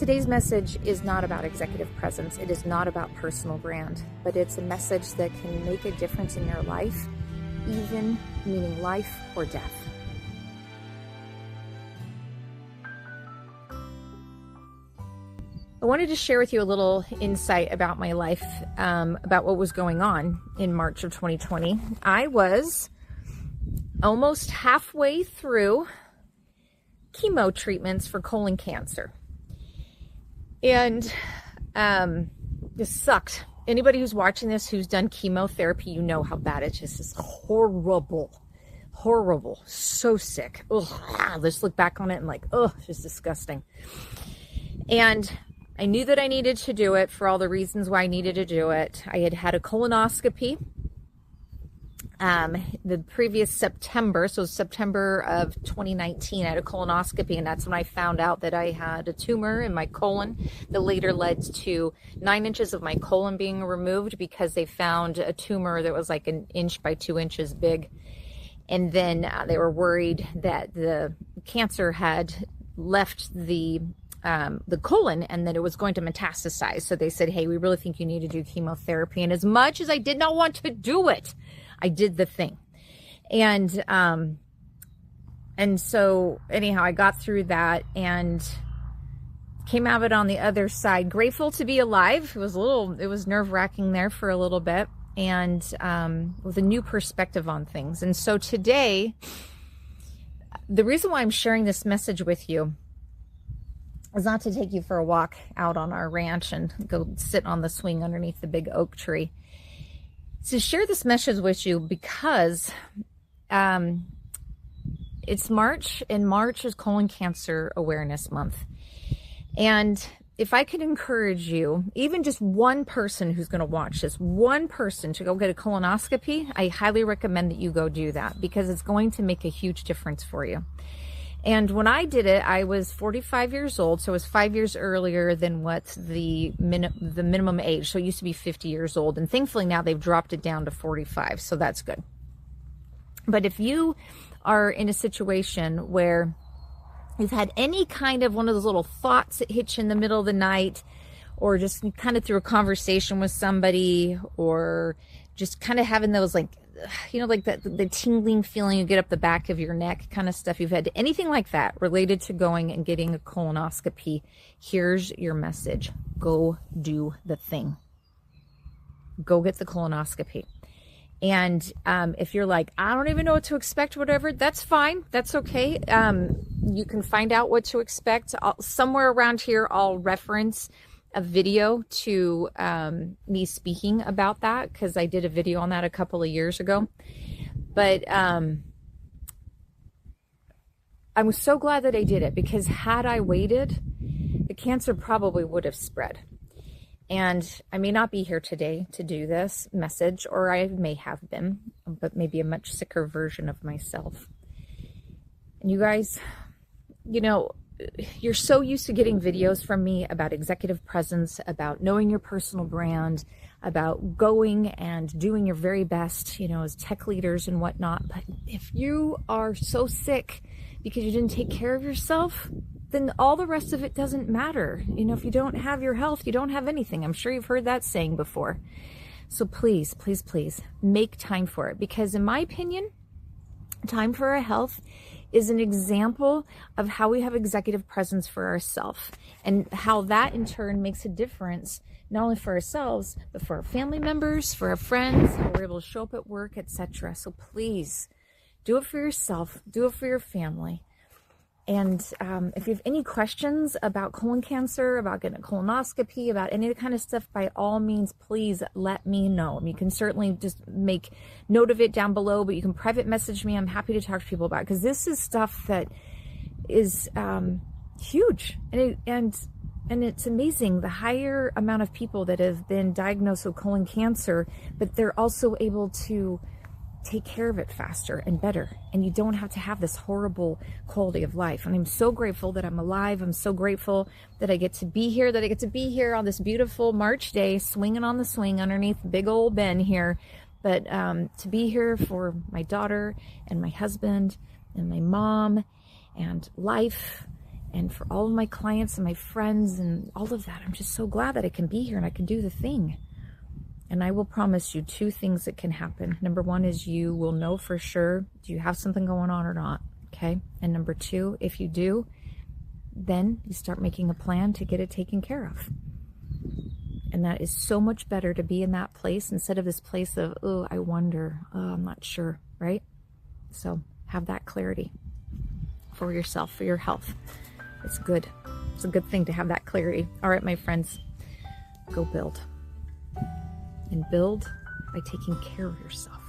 Today's message is not about executive presence. It is not about personal brand, but it's a message that can make a difference in your life, even meaning life or death. I wanted to share with you a little insight about my life, about what was going on in March of 2020. I was almost halfway through chemo treatments for colon cancer. And this sucked. Anybody who's watching this who's done chemotherapy, you know how bad it is. It's horrible. Horrible. So sick. Ugh. Let's look back on it and like, ugh, it's just disgusting. And I knew that I needed to do it for all the reasons why I needed to do it. I had had a colonoscopy the previous September, so September of 2019, I had a colonoscopy, and that's when I found out that I had a tumor in my colon that later led to 9 inches of my colon being removed because they found a tumor that was like 1 inch by 2 inches big. And then they were worried that the cancer had left the colon and that it was going to metastasize. So they said, hey, we really think you need to do chemotherapy. And as much as I did not want to do it, I did the thing. And so anyhow, I got through that and came out of it on the other side. Grateful to be alive. It was nerve-wracking there for a little bit, and with a new perspective on things. And so today, the reason why I'm sharing this message with you is not to take you for a walk out on our ranch and go sit on the swing underneath the big oak tree. To share this message with you because it's March, and March is Colon Cancer Awareness Month. And if I could encourage you, even just one person who's going to watch this, one person to go get a colonoscopy, I highly recommend that you go do that because it's going to make a huge difference for you. And when I did it, I was 45 years old, so it was 5 years earlier than what the minimum age. So it used to be 50 years old, and thankfully now they've dropped it down to 45, so that's good. But if you are in a situation where you've had any kind of one of those little thoughts that hit you in the middle of the night, or just kind of through a conversation with somebody, or just kind of having those like the tingling feeling you get up the back of your neck kind of stuff, you've had anything like that related to going and getting a colonoscopy, here's your message. Go do the thing. Go get the colonoscopy. And if you're like, I don't even know what to expect, whatever, that's fine. That's okay. You can find out what to expect. Somewhere around here, I'll reference a video to me speaking about that, because I did a video on that a couple of years ago. But I'm so glad that I did it, because had I waited, the cancer probably would have spread. And I may not be here today to do this message, or I may have been, but maybe a much sicker version of myself. And you guys, you're so used to getting videos from me about executive presence, about knowing your personal brand, about going and doing your very best, as tech leaders and whatnot. But if you are so sick because you didn't take care of yourself, then all the rest of it doesn't matter. If you don't have your health, you don't have anything. I'm sure you've heard that saying before. So please, please, please make time for it. Because in my opinion, time for our health is an example of how we have executive presence for ourselves, and how that in turn makes a difference, not only for ourselves, but for our family members, for our friends, how we're able to show up at work, etc. So please do it for yourself, do it for your family. And if you have any questions about colon cancer, about getting a colonoscopy, about any of the kind of stuff, by all means, please let me know. You can certainly just make note of it down below, but you can private message me. I'm happy to talk to people about it, because this is stuff that is huge. And it's amazing, the higher amount of people that have been diagnosed with colon cancer, but they're also able to take care of it faster and better, and you don't have to have this horrible quality of life. And I'm so grateful that I'm alive. I'm so grateful that I get to be here, on this beautiful March day, swinging on the swing underneath big old Ben here. But to be here for my daughter and my husband and my mom and life And for all of my clients and my friends and all of that, I'm just so glad that I can be here and I can do the thing. And I will promise you 2 things that can happen. Number 1 is you will know for sure, do you have something going on or not? Okay. And number 2, if you do, then you start making a plan to get it taken care of. And that is so much better to be in that place instead of this place of, oh, I wonder, oh, I'm not sure, right? So have that clarity for yourself, for your health. It's good. It's a good thing to have that clarity. All right, my friends, go build. And build by taking care of yourself.